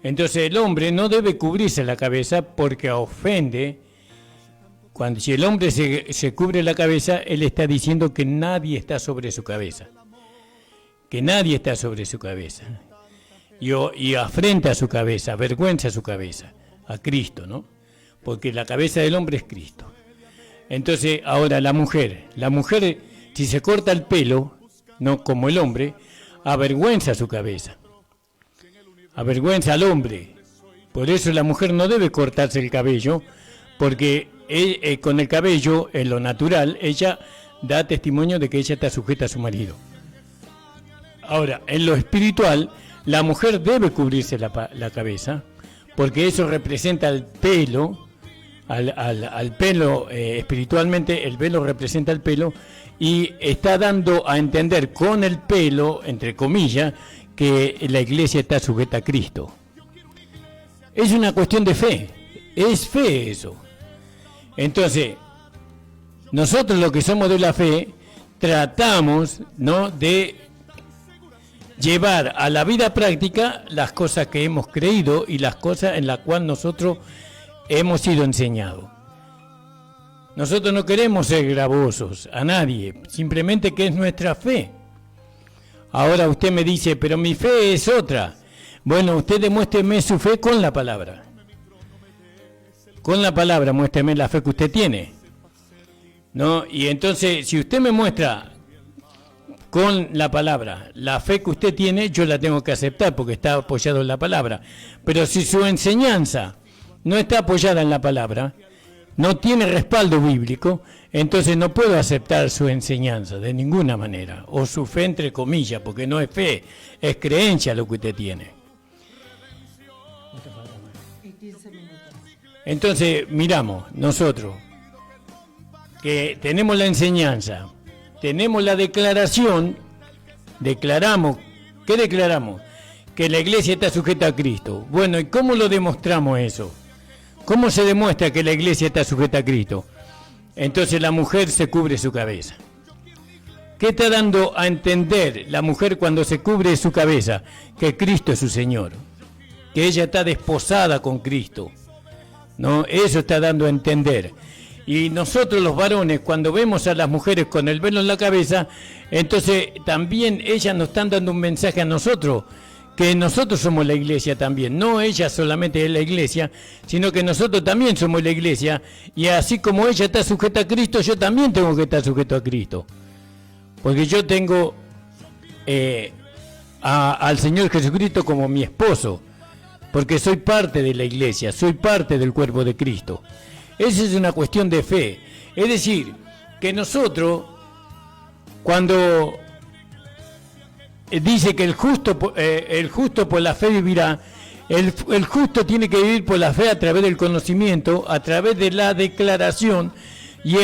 Entonces, el hombre no debe cubrirse la cabeza porque ofende. Si el hombre se cubre la cabeza, él está diciendo que nadie está sobre su cabeza. Que nadie está sobre su cabeza. Y afrenta su cabeza, avergüenza su cabeza, a Cristo, ¿no? Porque la cabeza del hombre es Cristo. Entonces, ahora la mujer, si se corta el pelo, no como el hombre, avergüenza su cabeza. Avergüenza al hombre. Por eso la mujer no debe cortarse el cabello, porque con el cabello, en lo natural, ella da testimonio de que ella está sujeta a su marido. Ahora, en lo espiritual, la mujer debe cubrirse la cabeza, porque eso representa el pelo, al pelo espiritualmente, el velo representa el pelo, y está dando a entender con el pelo, entre comillas, que la iglesia está sujeta a Cristo. Es una cuestión de fe, es fe eso. Entonces, nosotros los que somos de la fe, tratamos, ¿no?, de llevar a la vida práctica las cosas que hemos creído y las cosas en las cuales nosotros hemos sido enseñados. Nosotros no queremos ser gravosos a nadie, simplemente que es nuestra fe. Ahora usted me dice, pero mi fe es otra. Bueno, usted demuéstreme su fe con la palabra. Con la palabra muéstreme la fe que usted tiene, ¿no? Y entonces, si usted me muestra con la palabra la fe que usted tiene, yo la tengo que aceptar porque está apoyado en la palabra. Pero si su enseñanza no está apoyada en la palabra, no tiene respaldo bíblico, entonces no puedo aceptar su enseñanza de ninguna manera, o su fe entre comillas, porque no es fe, es creencia lo que usted tiene. Entonces, miramos, nosotros, que tenemos la enseñanza, tenemos la declaración, declaramos, ¿qué declaramos? Que la iglesia está sujeta a Cristo. Bueno, ¿y cómo lo demostramos eso? ¿Cómo se demuestra que la iglesia está sujeta a Cristo? Entonces la mujer se cubre su cabeza. ¿Qué está dando a entender la mujer cuando se cubre su cabeza? Que Cristo es su Señor, que ella está desposada con Cristo, ¿no? Eso está dando a entender. Y nosotros los varones, cuando vemos a las mujeres con el velo en la cabeza, entonces también ellas nos están dando un mensaje a nosotros, que nosotros somos la iglesia también, no ella solamente es la iglesia, sino que nosotros también somos la iglesia, y así como ella está sujeta a Cristo, yo también tengo que estar sujeto a Cristo, porque yo tengo al Señor Jesucristo como mi esposo, porque soy parte de la iglesia, soy parte del cuerpo de Cristo. Esa es una cuestión de fe, es decir, que nosotros, cuando dice que el justo por la fe vivirá, el justo tiene que vivir por la fe a través del conocimiento, a través de la declaración y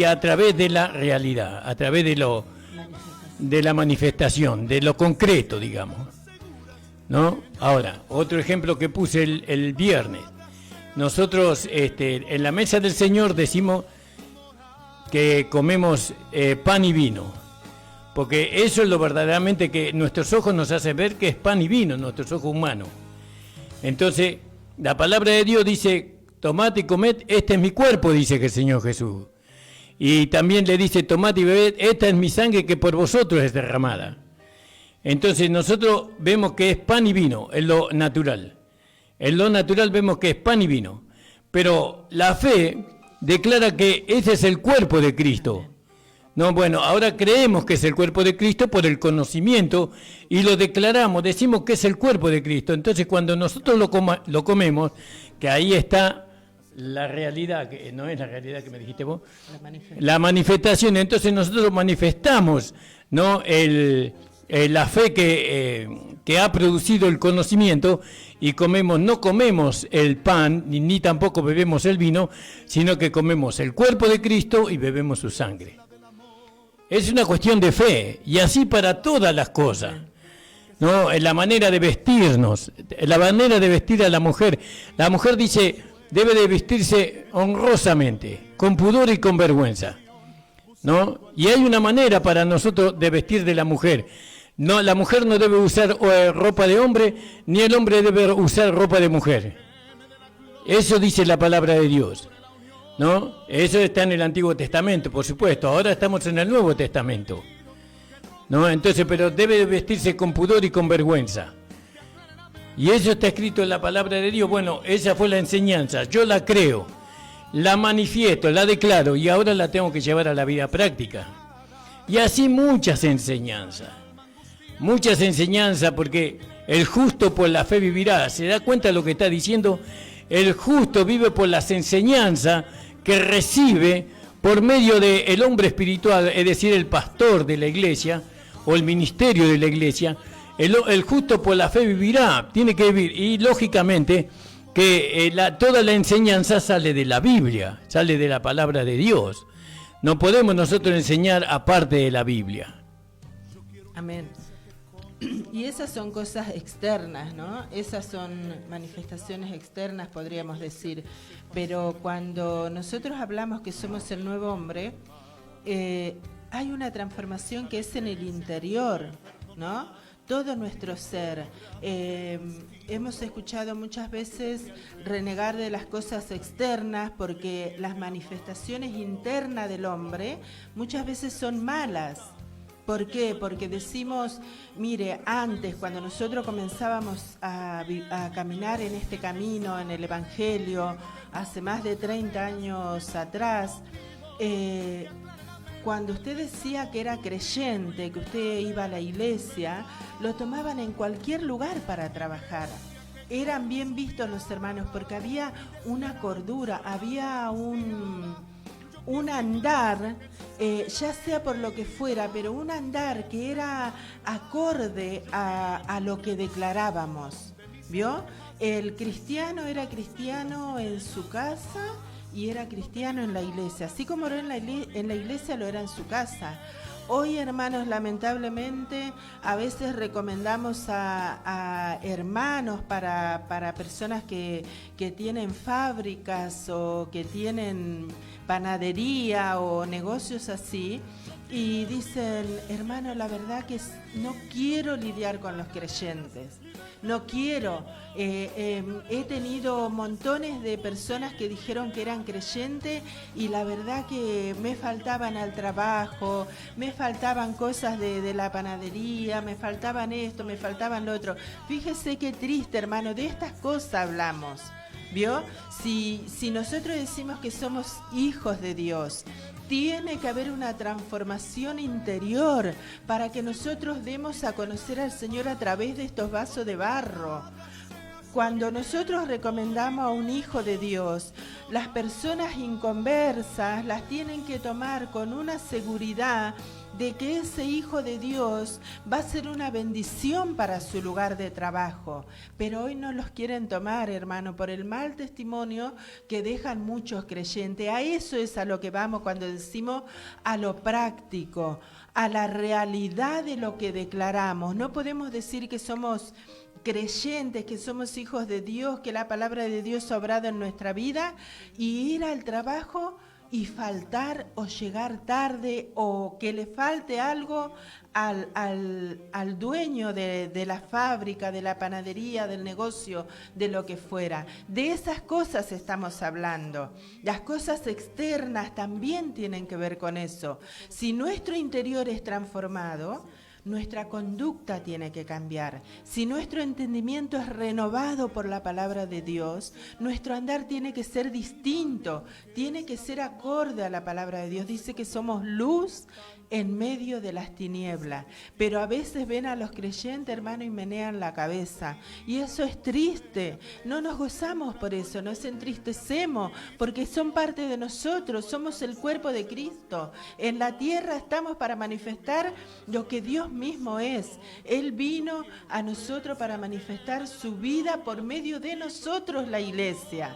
a través de la realidad, a través de la manifestación, de lo concreto, digamos, ¿no? Ahora, otro ejemplo que puse el viernes. Nosotros en la mesa del Señor decimos que comemos pan y vino, porque eso es lo verdaderamente que nuestros ojos nos hacen ver que es pan y vino, nuestros ojos humanos. Entonces, la palabra de Dios dice, tomad y comed, este es mi cuerpo, dice que el Señor Jesús. Y también le dice, tomad y bebed, esta es mi sangre que por vosotros es derramada. Entonces nosotros vemos que es pan y vino, en lo natural. En lo natural vemos que es pan y vino. Pero la fe declara que ese es el cuerpo de Cristo. No, bueno, ahora creemos que es el cuerpo de Cristo por el conocimiento y lo declaramos, decimos que es el cuerpo de Cristo. Entonces cuando nosotros lo comemos, que ahí está la realidad, que no es la realidad que me dijiste vos, la manifestación. Entonces nosotros manifestamos, ¿no?, la fe que ha producido el conocimiento, y no comemos el pan, ni tampoco bebemos el vino, sino que comemos el cuerpo de Cristo y bebemos su sangre. Es una cuestión de fe, y así para todas las cosas, ¿no? En la manera de vestirnos, la manera de vestir a la mujer. La mujer dice, debe de vestirse honrosamente, con pudor y con vergüenza, ¿no? Y hay una manera para nosotros de vestir de la mujer. No, la mujer no debe usar ropa de hombre, ni el hombre debe usar ropa de mujer. Eso dice la palabra de Dios, ¿no? Eso está en el Antiguo Testamento, por supuesto. Ahora estamos en el Nuevo Testamento, ¿no? Entonces, pero debe vestirse con pudor y con vergüenza. Y eso está escrito en la palabra de Dios. Bueno, esa fue la enseñanza. Yo la creo, la manifiesto, la declaro, y ahora la tengo que llevar a la vida práctica. Y así muchas enseñanzas, porque el justo por la fe vivirá. ¿Se da cuenta de lo que está diciendo? El justo vive por las enseñanzas que recibe por medio del hombre espiritual, es decir, el pastor de la iglesia o el ministerio de la iglesia. El justo por la fe vivirá, tiene que vivir. Y lógicamente que toda la enseñanza sale de la Biblia, sale de la palabra de Dios. No podemos nosotros enseñar aparte de la Biblia. Amén. Y esas son cosas externas, ¿no? Esas son manifestaciones externas, podríamos decir. Pero cuando nosotros hablamos que somos el nuevo hombre, hay una transformación que es en el interior, ¿no? Todo nuestro ser. Hemos escuchado muchas veces renegar de las cosas externas porque las manifestaciones internas del hombre muchas veces son malas. ¿Por qué? Porque decimos, mire, antes, cuando nosotros comenzábamos a caminar en este camino, en el Evangelio, hace más de 30 años atrás, cuando usted decía que era creyente, que usted iba a la iglesia, lo tomaban en cualquier lugar para trabajar. Eran bien vistos los hermanos porque había una cordura, había un andar, ya sea por lo que fuera, pero un andar que era acorde a lo que declarábamos, ¿vio? El cristiano era cristiano en su casa y era cristiano en la iglesia, así como era en la iglesia lo era en su casa. Hoy, hermanos, lamentablemente, a veces recomendamos a hermanos para personas que tienen fábricas o que tienen panadería o negocios así, y dicen, hermano, la verdad que no quiero lidiar con los creyentes. No quiero. He tenido montones de personas que dijeron que eran creyentes y la verdad que me faltaban al trabajo, me faltaban cosas de la panadería, me faltaban esto, me faltaban lo otro. Fíjese qué triste, hermano, de estas cosas hablamos. ¿Vio? Si nosotros decimos que somos hijos de Dios, tiene que haber una transformación interior para que nosotros demos a conocer al Señor a través de estos vasos de barro. Cuando nosotros recomendamos a un hijo de Dios, las personas inconversas las tienen que tomar con una seguridad de que ese hijo de Dios va a ser una bendición para su lugar de trabajo. Pero hoy no los quieren tomar, hermano, por el mal testimonio que dejan muchos creyentes. A eso es a lo que vamos cuando decimos a lo práctico, a la realidad de lo que declaramos. No podemos decir que somos creyentes, que somos hijos de Dios, que la palabra de Dios ha obrado en nuestra vida y ir al trabajo y faltar o llegar tarde o que le falte algo al dueño de la fábrica, de la panadería, del negocio, de lo que fuera. De esas cosas estamos hablando. Las cosas externas también tienen que ver con eso. Si nuestro interior es transformado, nuestra conducta tiene que cambiar. Si nuestro entendimiento es renovado por la palabra de Dios, nuestro andar tiene que ser distinto, tiene que ser acorde a la palabra de Dios. Dice que somos luz en medio de las tinieblas, pero a veces ven a los creyentes, hermano, y menean la cabeza, y eso es triste. No nos gozamos por eso, nos entristecemos, porque son parte de nosotros, somos el cuerpo de Cristo. En la tierra estamos para manifestar lo que Dios Dios mismo es. Él vino a nosotros para manifestar su vida por medio de nosotros, la iglesia.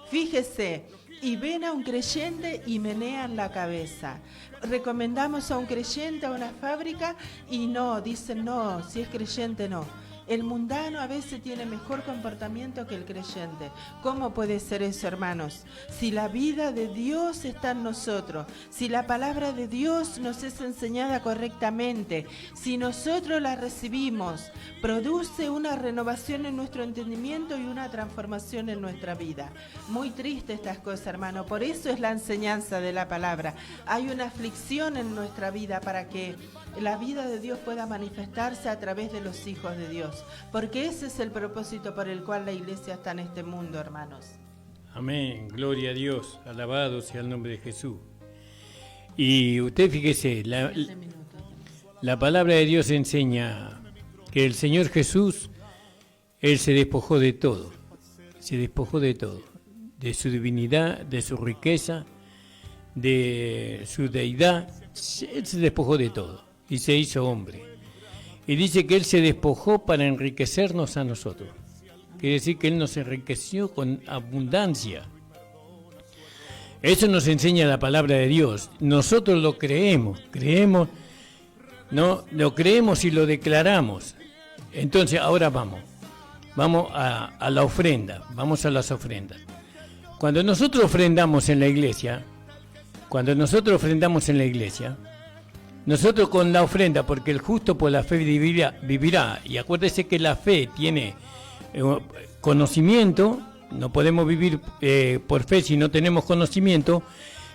Fíjese, y ven a un creyente y menean la cabeza. Recomendamos a un creyente a una fábrica y no, dicen no, si es creyente no. El mundano a veces tiene mejor comportamiento que el creyente. ¿Cómo puede ser eso, hermanos? Si la vida de Dios está en nosotros, si la palabra de Dios nos es enseñada correctamente, si nosotros la recibimos, produce una renovación en nuestro entendimiento y una transformación en nuestra vida. Muy triste estas cosas, hermano. Por eso es la enseñanza de la palabra. Hay una aflicción en nuestra vida para que la vida de Dios pueda manifestarse a través de los hijos de Dios, porque ese es el propósito por el cual la iglesia está en este mundo, hermanos. Amén, gloria a Dios, alabado sea el nombre de Jesús. Y usted fíjese, la palabra de Dios enseña que el Señor Jesús, Él se despojó de todo, de su divinidad, de su riqueza, de su deidad. Él se despojó de todo y se hizo hombre. Y dice que Él se despojó para enriquecernos a nosotros. Quiere decir que Él nos enriqueció con abundancia. Eso nos enseña la palabra de Dios. Nosotros lo creemos, no, lo creemos y lo declaramos. Entonces ahora vamos a la ofrenda, vamos a las ofrendas. Cuando nosotros ofrendamos en la iglesia, nosotros con la ofrenda, porque el justo por la fe vivirá, y acuérdese que la fe tiene conocimiento, no podemos vivir por fe si no tenemos conocimiento,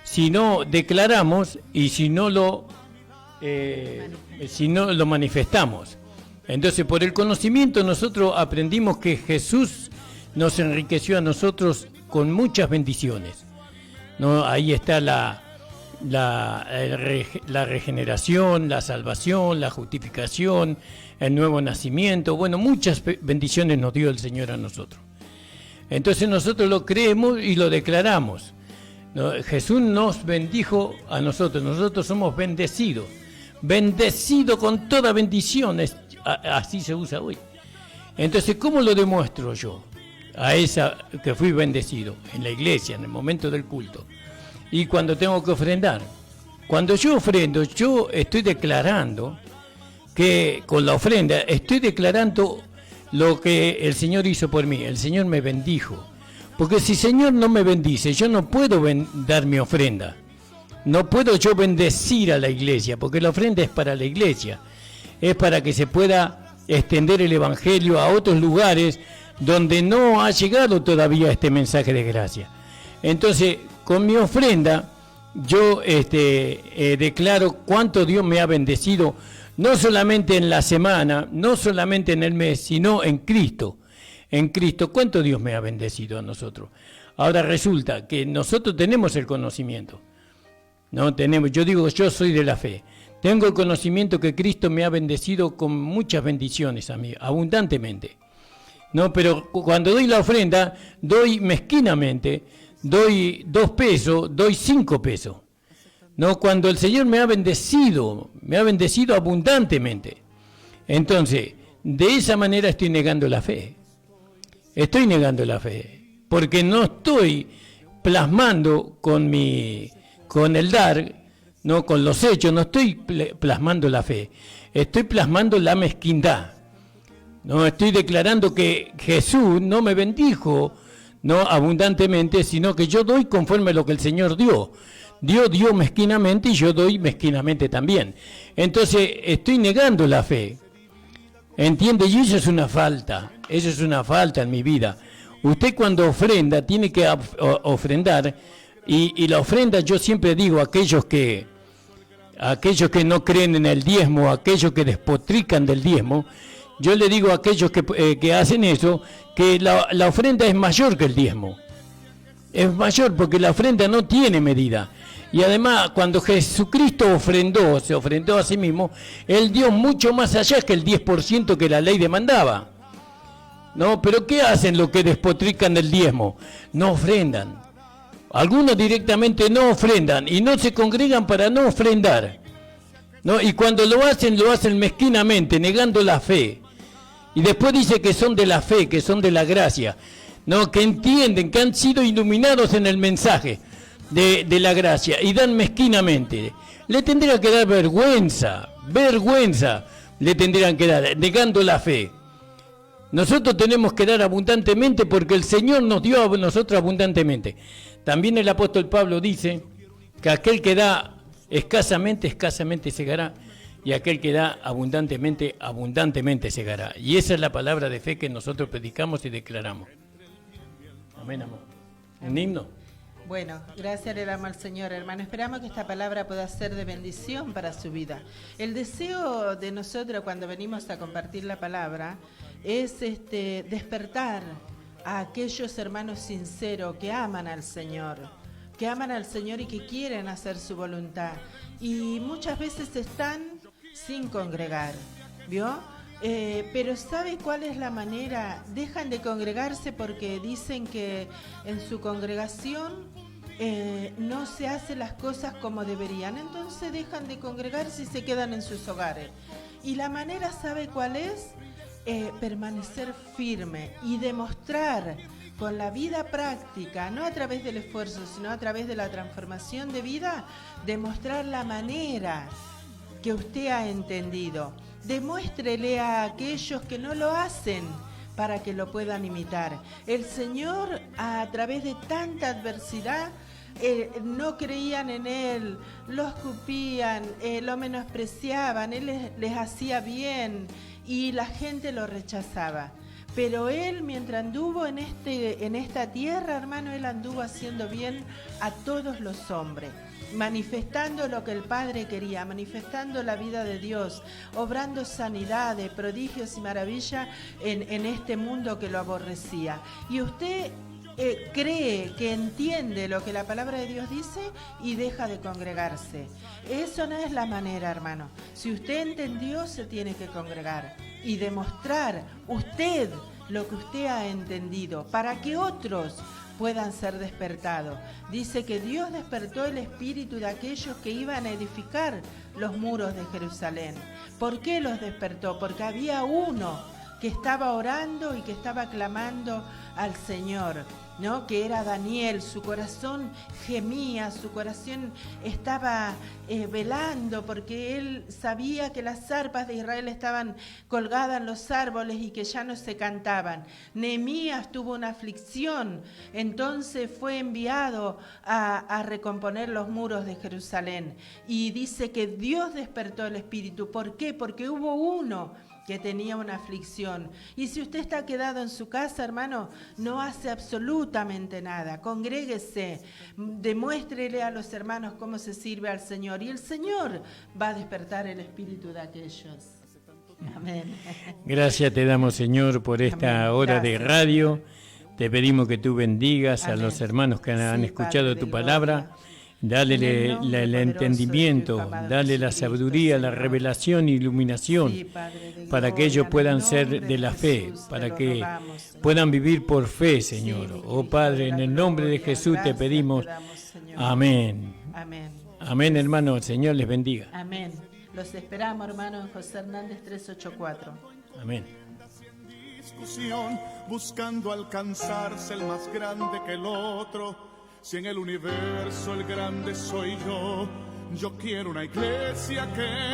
si no declaramos y si no lo manifestamos. Entonces, por el conocimiento nosotros aprendimos que Jesús nos enriqueció a nosotros con muchas bendiciones, ¿no? Ahí está la regeneración, la salvación, la justificación, el nuevo nacimiento. Bueno, muchas bendiciones nos dio el Señor a nosotros. Entonces nosotros lo creemos y lo declaramos, ¿no? Jesús nos bendijo a nosotros. Nosotros somos bendecidos con toda bendición. Así se usa hoy. Entonces, ¿cómo lo demuestro yo? A esa que fui bendecido en la iglesia, en el momento del culto. Y cuando tengo que ofrendar. Cuando yo ofrendo, yo estoy declarando que con la ofrenda, estoy declarando lo que el Señor hizo por mí. El Señor me bendijo. Porque si el Señor no me bendice, yo no puedo dar mi ofrenda. No puedo yo bendecir a la iglesia, porque la ofrenda es para la iglesia. Es para que se pueda extender el Evangelio a otros lugares donde no ha llegado todavía este mensaje de gracia. Entonces, con mi ofrenda, yo declaro cuánto Dios me ha bendecido, no solamente en la semana, no solamente en el mes, sino en Cristo. En Cristo, cuánto Dios me ha bendecido a nosotros. Ahora resulta que nosotros tenemos el conocimiento. No tenemos, yo digo, yo soy de la fe. Tengo el conocimiento que Cristo me ha bendecido con muchas bendiciones a mí, abundantemente. No, pero cuando doy la ofrenda, doy mezquinamente, doy 2 pesos, doy 5 pesos. No, cuando el Señor me ha bendecido abundantemente. Entonces, de esa manera estoy negando la fe. Porque no estoy plasmando con el dar, no con los hechos, no estoy plasmando la fe. Estoy plasmando la mezquindad. No estoy declarando que Jesús no me bendijo, no abundantemente, sino que yo doy conforme a lo que el Señor dio. Dios dio mezquinamente y yo doy mezquinamente también. Entonces estoy negando la fe. ¿Entiende? Y eso es una falta en mi vida. Usted cuando ofrenda tiene que ofrendar, y la ofrenda, yo siempre digo, aquellos que no creen en el diezmo, aquellos que despotrican del diezmo, yo le digo a aquellos que hacen eso, que la ofrenda es mayor que el diezmo. Es mayor porque la ofrenda no tiene medida. Y además, cuando Jesucristo se ofrendó a sí mismo, Él dio mucho más allá que el 10% que la ley demandaba. No, pero ¿qué hacen los que despotrican del diezmo? No ofrendan. Algunos directamente no ofrendan y no se congregan para no ofrendar. ¿no? Y cuando lo hacen mezquinamente, negando la fe. Y después dice que son de la fe, que son de la gracia, ¿no? Que entienden, que han sido iluminados en el mensaje de la gracia y dan mezquinamente. Le tendría que dar vergüenza le tendrían que dar, negando la fe. Nosotros tenemos que dar abundantemente porque el Señor nos dio a nosotros abundantemente. También el apóstol Pablo dice que aquel que da escasamente, escasamente segará, y aquel que da abundantemente, abundantemente segará. Y esa es la palabra de fe que nosotros predicamos y declaramos. Amén, amor. ¿Un himno? Bueno, gracias le damos al Señor, hermano. Esperamos que esta palabra pueda ser de bendición para su vida. El deseo de nosotros cuando venimos a compartir la palabra es despertar a aquellos hermanos sinceros que aman al Señor y que quieren hacer su voluntad. Y muchas veces están sin congregar, ¿vio? Pero ¿sabe cuál es la manera? Dejan de congregarse porque dicen que en su congregación no se hacen las cosas como deberían. Entonces dejan de congregarse y se quedan en sus hogares. Y la manera, ¿sabe cuál es? Permanecer firme y demostrar con la vida práctica, no a través del esfuerzo, sino a través de la transformación de vida, demostrar la manera que usted ha entendido. Demuéstrele a aquellos que no lo hacen para que lo puedan imitar. El Señor, a través de tanta adversidad, no creían en Él, lo escupían, lo menospreciaban, Él les hacía bien y la gente lo rechazaba. Pero Él, mientras anduvo en esta tierra, hermano, Él anduvo haciendo bien a todos los hombres, manifestando lo que el Padre quería, manifestando la vida de Dios, obrando sanidades, prodigios y maravillas en este mundo que lo aborrecía. Y usted cree que entiende lo que la palabra de Dios dice y deja de congregarse. Eso no es la manera, hermano. Si usted entendió, se tiene que congregar y demostrar usted lo que usted ha entendido para que otros puedan ser despertados. Dice que Dios despertó el espíritu de aquellos que iban a edificar los muros de Jerusalén. ¿Por qué los despertó? Porque había uno que estaba orando y que estaba clamando al Señor, ¿no? Que era Daniel. Su corazón gemía, su corazón estaba velando porque él sabía que las arpas de Israel estaban colgadas en los árboles y que ya no se cantaban. Nehemías tuvo una aflicción, entonces fue enviado a recomponer los muros de Jerusalén. Y dice que Dios despertó el espíritu. ¿Por qué? Porque hubo uno que tenía una aflicción. Y si usted está quedado en su casa, hermano, no hace absolutamente nada. Congréguese, demuéstrele a los hermanos cómo se sirve al Señor. Y el Señor va a despertar el espíritu de aquellos. Amén. Gracias te damos, Señor, por esta hora de radio. Te pedimos que tú bendigas a los hermanos que han escuchado tu palabra. Dale el entendimiento, dale la sabiduría, la revelación, iluminación, para que ellos puedan ser de la fe, para que puedan vivir por fe, Señor. Oh Padre, en el nombre de Jesús te pedimos. Amén. Amén, hermano. El Señor les bendiga. Amén. Los esperamos, hermano, en José Hernández 384. Amén. Discusión, buscando alcanzarse el más grande que el otro. Si en el universo el grande soy yo quiero una iglesia que